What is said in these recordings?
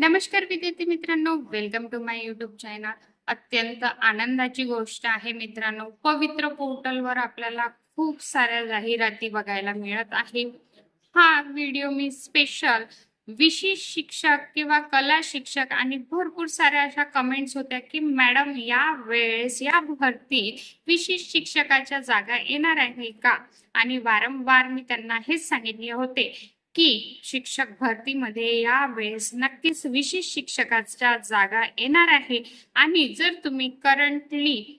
नमस्कार विद्यार्थी मित्रांनो, welcome to my YouTube channel. अत्यंत आनंदाची गोष्ट आहे मित्रांनो, पवित्र पोर्टलवर आपल्याला खूप साऱ्या जाहिराती बघायला मिळत आहे. हा व्हिडिओ मी स्पेशल विशेष शिक्षक किंवा कला शिक्षक आणि भरपूर साऱ्या अशा कमेंट्स होत्या की मॅडम या वेळेस या भरतीत विशेष शिक्षकाच्या जागा येणार आहे का. आणि वारंवार मी त्यांना हेच सांगितले होते की शिक्षक भरतीमध्ये यावेळेस नक्कीच विशेष शिक्षकाच्या जागा येणार आहे. आणि जर तुम्ही करंटली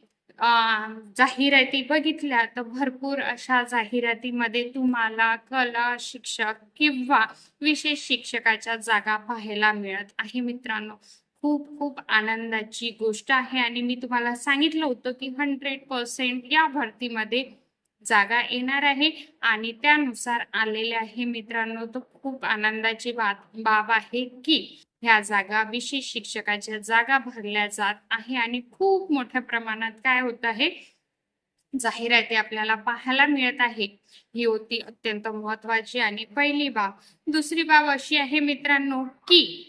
जाहिराती बघितल्या तर भरपूर अशा जाहिरातीमध्ये तुम्हाला कला शिक्षक किंवा विशेष शिक्षकाच्या जागा पाहायला मिळत आहे मित्रांनो. खूप खूप आनंदाची गोष्ट आहे आणि मी तुम्हाला सांगितलं होतं की 100% या भरतीमध्ये जागा येणार आहे आणि त्यानुसार आलेले आहे मित्रांनो. तो खूप आनंदाची बाब आहे की ह्या जागा विशेष शिक्षकाच्या जागा भरल्या जात आहे आणि खूप मोठ्या प्रमाणात काय होत आहे, जाहिराती आपल्याला पाहायला मिळत आहे. ही होती अत्यंत महत्वाची आणि पहिली बाब. दुसरी बाब अशी आहे मित्रांनो की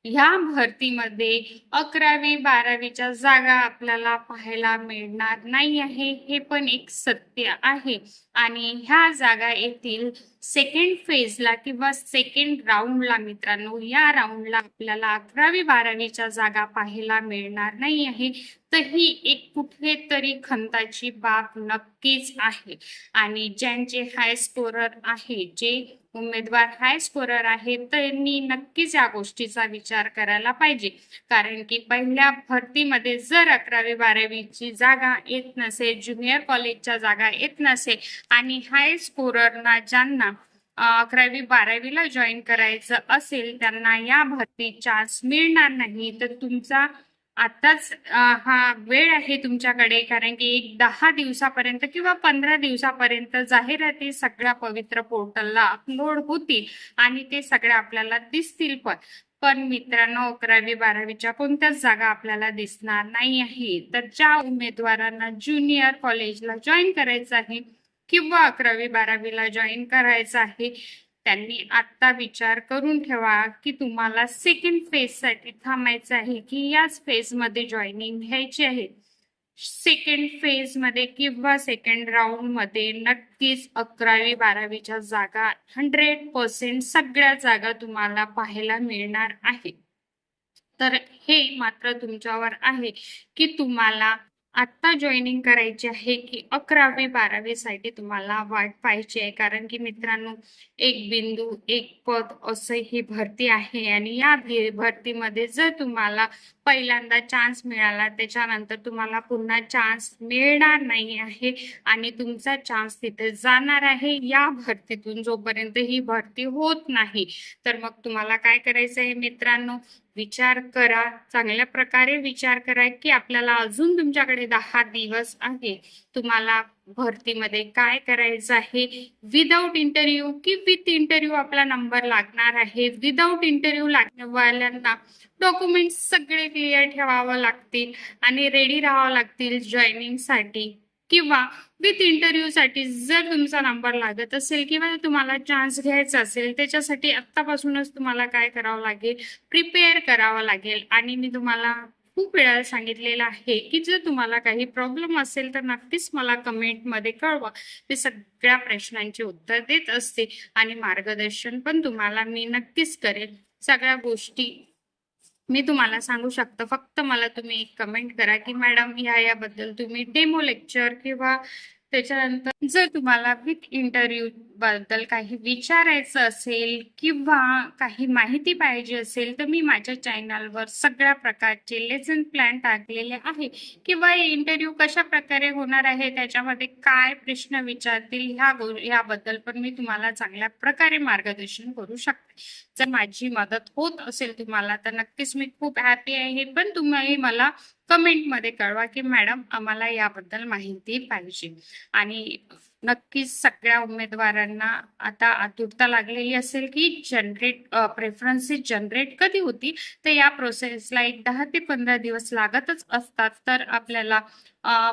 ह्या भरतीमध्ये 11वी-12वीच्या जागा आपल्याला पाहायला मिळणार नाही आहे, हे पण एक सत्य आहे. आणि ह्या जागा येतील सेकंड फेजला किंवा सेकंड राऊंडला मित्रांनो. या राऊंडला आपल्याला 11वी-12वीच्या जागा पाहायला मिळणार नाही आहे. तर ही एक कुठेतरी खंताची बाब नक्कीच आहे. आणि ज्यांचे हाय स्कोरर आहे, जे उमेदवार हाय स्कोरर आहे, त्यांनी नक्कीच या गोष्टीचा विचार करायला पाहिजे. कारण की पहिल्या भरतीमध्ये जर 11वी-12वीची जागा येत नसेल, ज्युनियर कॉलेजच्या जागा येत नसेल आणि हाय स्कोररना ज्यांना 11वी-12वीला जॉईन करायचं असेल त्यांना या भरतीत चान्स मिळणार नाही. तर तुमचा आताच हा वेळ आहे तुमच्याकडे, कारण की एक 10 दिवसापर्यंत किंवा 15 दिवसापर्यंत जाहिराती सगळ्या पवित्र पोर्टलला अपलोड होतील आणि ते सगळे आपल्याला दिसतील. पण मित्रांनो, 11वी-12वीच्या कोणत्याच जागा आपल्याला दिसणार नाही आहे. तर ज्या उमेदवारांना ज्युनियर कॉलेजला जॉईन करायचं आहे किंवा 11वी-12वीला जॉईन करायचं आहे, त्यांनी आता विचार करून ठेवा की तुम्हाला सेकंड फेजसाठी थांबायचं आहे की याच फेजमध्ये जॉईनिंग घ्यायची आहे. सेकंड फेजमध्ये किंवा सेकंड राऊंडमध्ये नक्कीच 11वी-12वीच्या जागा 100% सगळ्या जागा तुम्हाला पाहायला मिळणार आहे. तर हे मात्र तुमच्यावर आहे की तुम्हाला आता जॉईनिंग करायची आहे की 11वी-12वीसाठी तुम्हाला वाट पाहायची आहे. कारण की मित्रांनो, एक बिंदू एक पद असं ही भरती आहे आणि या भरतीमध्ये जर तुम्हाला पहिल्यांदा चान्स मिळाला, त्याच्यानंतर तुम्हाला पुन्हा चान्स मिळणार नाही आहे आणि तुमचा चान्स तिथे जाणार आहे या भरतीतून, जोपर्यंत ही भरती होत नाही. तर मग तुम्हाला काय करायचं आहे मित्रांनो, विचार करा, चांगल्या प्रकारे विचार करा की आपल्याला अजून तुमच्याकडे 10 दिवस आहे. तुम्हाला भरतीमध्ये काय करायचं आहे, विदाउट इंटरव्ह्यू की विथ इंटरव्ह्यू आपला नंबर लागणार आहे. विदाउट इंटरव्ह्यू लागण्यावाल्यांना डॉक्युमेंट्स सगळे क्लिअर ठेवावं लागतील आणि रेडी राहावं लागतील जॉईनिंगसाठी. किंवा विथ इंटरव्ह्यूसाठी जर तुमचा नंबर लागत असेल किंवा तुम्हाला चान्स घ्यायचा असेल, त्याच्यासाठी आत्तापासूनच तुम्हाला काय करावं लागेल, प्रिपेअर करावं लागेल. आणि मी तुम्हाला खूप वेळा सांगितलेलं आहे की जर तुम्हाला काही प्रॉब्लेम असेल तर नक्कीच मला कमेंटमध्ये कळवा. मी सगळ्या प्रश्नांची उत्तर देत असते आणि मार्गदर्शन पण तुम्हाला मी नक्कीच करेल. सगळ्या गोष्टी मी तुम्हाला सांगू शकतो. फक्त मला तुम्ही एक कमेंट करा की मॅडम याबद्दल तुम्ही डेमो लेक्चर किंवा त्याच्यानंतर जर तुम्हाला विथ इंटरव्ह्यू बद्दल काही विचारायचं असेल किंवा काही माहिती पाहिजे असेल तर मी माझ्या चॅनलवर सगळ्या प्रकारचे लेसन प्लॅन टाकलेले आहे. किंवा इंटरव्ह्यू कशा प्रकारे होणार आहे, त्याच्यामध्ये काय प्रश्न विचारतील ह्याबद्दल पण मी तुम्हाला चांगल्या प्रकारे मार्गदर्शन करू शकते. जर माझी मदत होत असेल तुम्हाला तर नक्कीच मी खूप हॅपी आहे. पण तुम्ही मला कमेंटमध्ये कळवा की मॅडम आम्हाला याबद्दल माहिती पाहिजे. आणि नक्कीच सगळ्या उमेदवारांना आता आतुरता लागलेली असेल की प्रेफरन्सेस जनरेट कधी होतील. तर या प्रोसेसला एक 10 ते 15 दिवस लागतच असतात. तर आपल्याला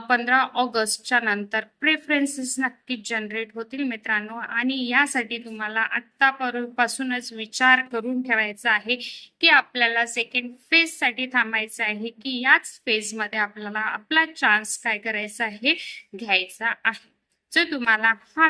15 ऑगस्टच्या नंतर प्रेफरन्सेस नक्कीच जनरेट होतील मित्रांनो. आणि यासाठी तुम्हाला आत्तापासूनच विचार करून ठेवायचा आहे की आपल्याला सेकंड फेजसाठी थांबायचं आहे की याच फेजमध्ये आपल्याला आपला चान्स काय करायचा आहे, घ्यायचा आहे. जर तुम्हाला हा